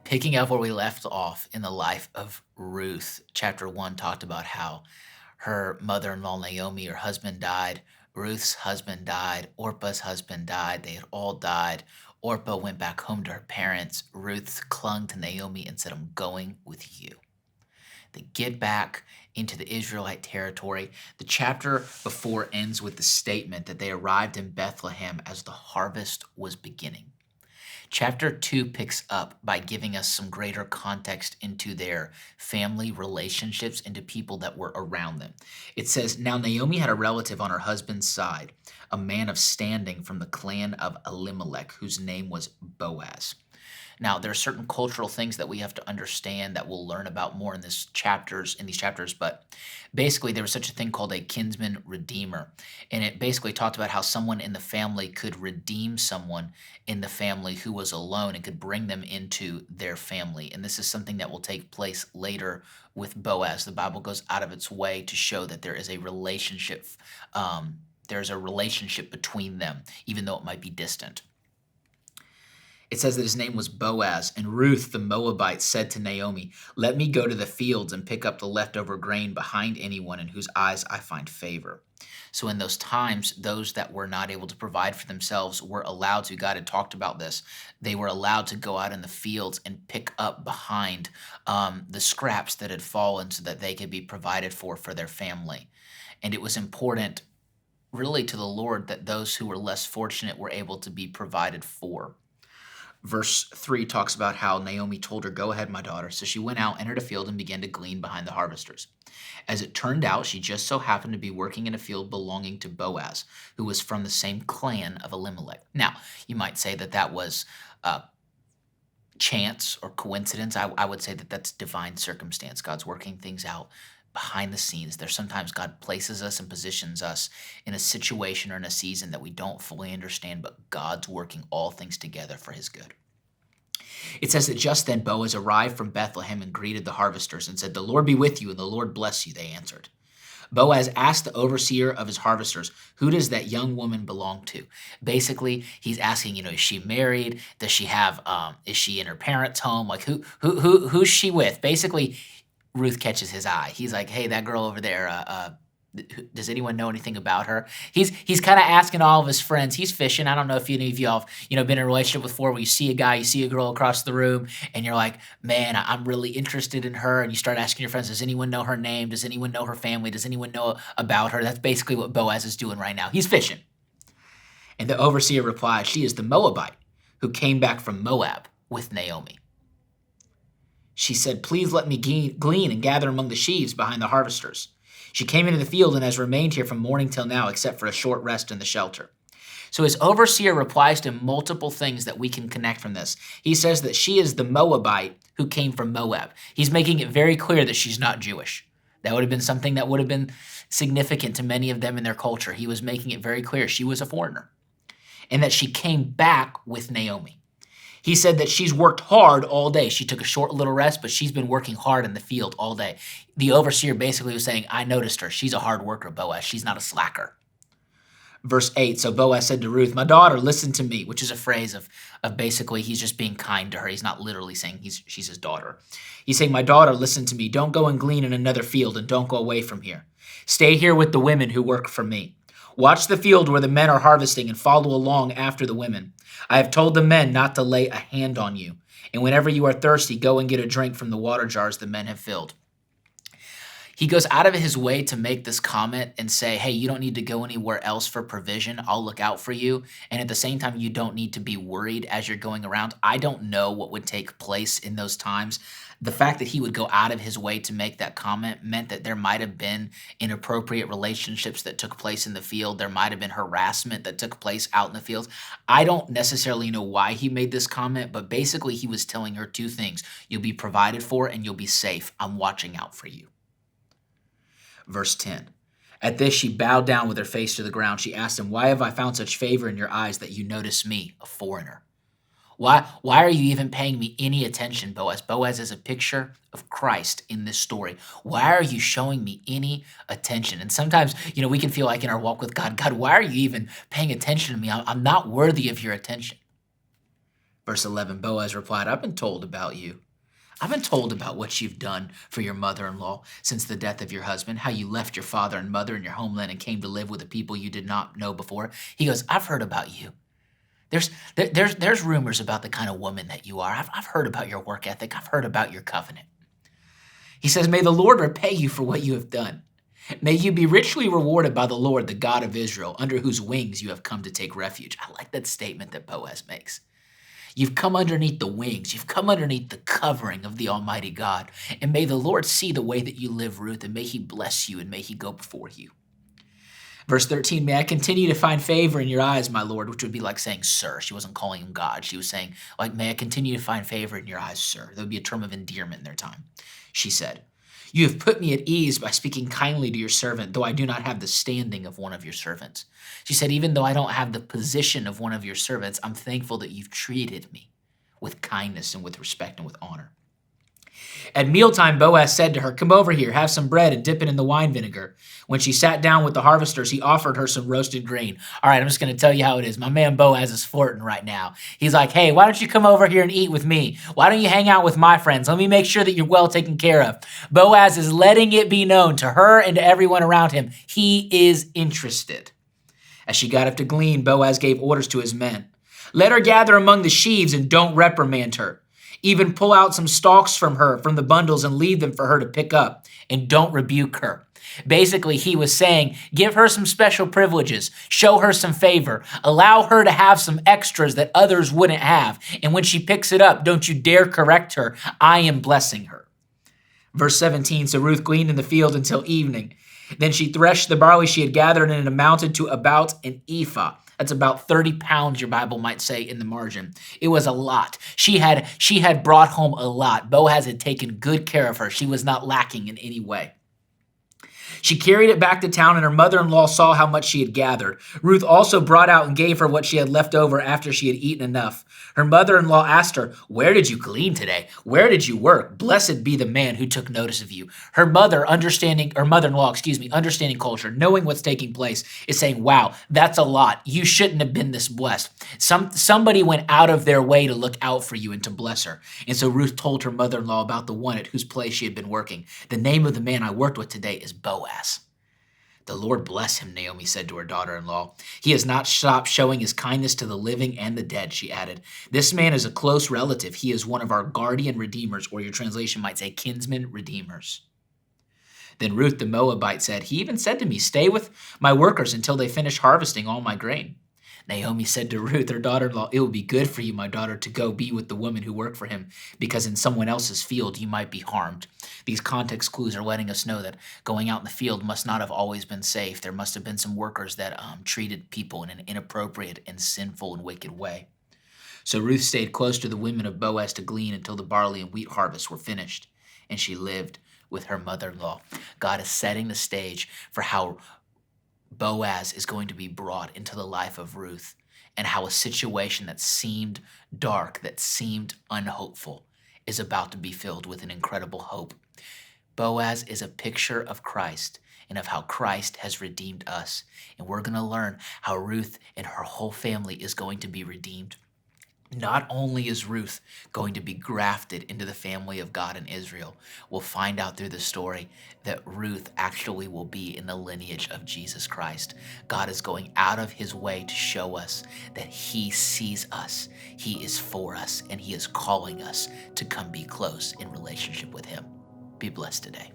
Picking up where we left off in the life of Ruth, chapter 1 talked about how her mother in law, Naomi, her husband died. Ruth's husband died. Orpah's husband died. They had all died. Orpah went back home to her parents. Ruth clung to Naomi and said, I'm going with you. They get back into the Israelite territory. The chapter before ends with the statement that they arrived in Bethlehem as the harvest was beginning. Chapter 2 picks up by giving us some greater context into their family relationships and to people that were around them. It says, Now Naomi had a relative on her husband's side, a man of standing from the clan of Elimelech, whose name was Boaz. Now, there are certain cultural things that we have to understand that we'll learn about more in these chapters, but basically there was such a thing called a kinsman redeemer. And it basically talked about how someone in the family could redeem someone in the family who was alone and could bring them into their family. And this is something that will take place later with Boaz. The Bible goes out of its way to show that there is a relationship. There's a relationship between them, even though it might be distant. It says that his name was Boaz, and Ruth the Moabite said to Naomi, Let me go to the fields and pick up the leftover grain behind anyone in whose eyes I find favor. So in those times, those that were not able to provide for themselves were allowed to, God had talked about this, they were allowed to go out in the fields and pick up behind the scraps that had fallen so that they could be provided for their family. And it was important really to the Lord that those who were less fortunate were able to be provided for. Verse 3 talks about how Naomi told her, Go ahead, my daughter. So she went out, entered a field, and began to glean behind the harvesters. As it turned out, she just so happened to be working in a field belonging to Boaz, who was from the same clan of Elimelech. Now, you might say that that was chance or coincidence. I would say that that's divine circumstance. God's working things out behind the scenes. There's sometimes God places us and positions us in a situation or in a season that we don't fully understand, but God's working all things together for his good. It says that just then Boaz arrived from Bethlehem and greeted the harvesters and said, The Lord be with you and the Lord bless you, they answered. Boaz asked the overseer of his harvesters, Who does that young woman belong to? Basically, he's asking, is she married? Does she have, is she in her parents' home? Like who's she with? Basically, Ruth catches his eye. He's like, hey, that girl over there, does anyone know anything about her? He's kind of asking all of his friends. He's fishing. I don't know if any of y'all have, been in a relationship before where you see a guy, you see a girl across the room, and you're like, man, I'm really interested in her. And you start asking your friends, does anyone know her name? Does anyone know her family? Does anyone know about her? That's basically what Boaz is doing right now. He's fishing. And the overseer replied, She is the Moabite who came back from Moab with Naomi. She said, Please let me glean and gather among the sheaves behind the harvesters. She came into the field and has remained here from morning till now, except for a short rest in the shelter. So his overseer replies to multiple things that we can connect from this. He says that she is the Moabite who came from Moab. He's making it very clear that she's not Jewish. That would have been something that would have been significant to many of them in their culture. He was making it very clear she was a foreigner and that she came back with Naomi. He said that she's worked hard all day. She took a short little rest, but she's been working hard in the field all day. The overseer basically was saying, I noticed her. She's a hard worker, Boaz. She's not a slacker. Verse 8, so Boaz said to Ruth, My daughter, listen to me, which is a phrase of basically he's just being kind to her. He's not literally saying she's his daughter. He's saying, My daughter, listen to me. Don't go and glean in another field and don't go away from here. Stay here with the women who work for me. Watch the field where the men are harvesting and follow along after the women. I have told the men not to lay a hand on you. And whenever you are thirsty, go and get a drink from the water jars the men have filled. He goes out of his way to make this comment and say, hey, you don't need to go anywhere else for provision. I'll look out for you. And at the same time, you don't need to be worried as you're going around. I don't know what would take place in those times. The fact that he would go out of his way to make that comment meant that there might have been inappropriate relationships that took place in the field. There might have been harassment that took place out in the fields. I don't necessarily know why he made this comment, but basically he was telling her two things. You'll be provided for and you'll be safe. I'm watching out for you. Verse 10. At this, she bowed down with her face to the ground. She asked him, why have I found such favor in your eyes that you notice me, a foreigner? Why are you even paying me any attention, Boaz? Boaz is a picture of Christ in this story. Why are you showing me any attention? And sometimes, we can feel like in our walk with God, God, why are you even paying attention to me? I'm not worthy of your attention. Verse 11, Boaz replied, I've been told about you. I've been told about what you've done for your mother-in-law since the death of your husband, how you left your father and mother and your homeland and came to live with a people you did not know before. He goes, I've heard about you. There's rumors about the kind of woman that you are. I've heard about your work ethic. I've heard about your covenant. He says, may the Lord repay you for what you have done. May you be richly rewarded by the Lord, the God of Israel, under whose wings you have come to take refuge. I like that statement that Boaz makes. You've come underneath the wings. You've come underneath the covering of the Almighty God. And may the Lord see the way that you live, Ruth, and may he bless you and may he go before you. Verse 13, may I continue to find favor in your eyes, my Lord, which would be like saying, sir. She wasn't calling him God. She was saying, like, may I continue to find favor in your eyes, sir. That would be a term of endearment in their time. She said, you have put me at ease by speaking kindly to your servant, though I do not have the standing of one of your servants. She said, even though I don't have the position of one of your servants, I'm thankful that you've treated me with kindness and with respect and with honor. At mealtime, Boaz said to her, come over here, have some bread and dip it in the wine vinegar. When she sat down with the harvesters, he offered her some roasted grain. All right, I'm just going to tell you how it is. My man Boaz is flirting right now. He's like, hey, why don't you come over here and eat with me? Why don't you hang out with my friends? Let me make sure that you're well taken care of. Boaz is letting it be known to her and to everyone around him, he is interested. As she got up to glean, Boaz gave orders to his men. Let her gather among the sheaves and don't reprimand her. Even pull out some stalks from her, from the bundles, and leave them for her to pick up, and don't rebuke her. Basically, he was saying, give her some special privileges, show her some favor, allow her to have some extras that others wouldn't have. And when she picks it up, don't you dare correct her. I am blessing her. Verse 17, so Ruth gleaned in the field until evening. Then she threshed the barley she had gathered, and it amounted to about an ephah. That's about 30 pounds, your Bible might say in the margin. It was a lot. She had brought home a lot. Boaz had taken good care of her. She was not lacking in any way. She carried it back to town, and her mother-in-law saw how much she had gathered. Ruth also brought out and gave her what she had left over after she had eaten enough. Her mother-in-law asked her, where did you glean today? Where did you work? Blessed be the man who took notice of you. Her mother-in-law, understanding culture, knowing what's taking place, is saying, wow, that's a lot. You shouldn't have been this blessed. Somebody went out of their way to look out for you and to bless her. And so Ruth told her mother-in-law about the one at whose place she had been working. The name of the man I worked with today is Boaz. The Lord bless him, Naomi said to her daughter-in-law. He has not stopped showing his kindness to the living and the dead, she added. This man is a close relative. He is one of our guardian redeemers, or your translation might say kinsman redeemers. Then Ruth the Moabite said, he even said to me, stay with my workers until they finish harvesting all my grain. Naomi said to Ruth, her daughter-in-law, it will be good for you, my daughter, to go be with the women who work for him, because in someone else's field you might be harmed. These context clues are letting us know that going out in the field must not have always been safe. There must have been some workers that treated people in an inappropriate and sinful and wicked way. So Ruth stayed close to the women of Boaz to glean until the barley and wheat harvests were finished, and she lived with her mother-in-law. God is setting the stage for how Boaz is going to be brought into the life of Ruth, and how a situation that seemed dark, that seemed unhopeful, is about to be filled with an incredible hope. Boaz is a picture of Christ and of how Christ has redeemed us. And we're going to learn how Ruth and her whole family is going to be redeemed. Not only is Ruth going to be grafted into the family of God in Israel, we'll find out through the story that Ruth actually will be in the lineage of Jesus Christ. God is going out of his way to show us that he sees us, he is for us, and he is calling us to come be close in relationship with him. Be blessed today.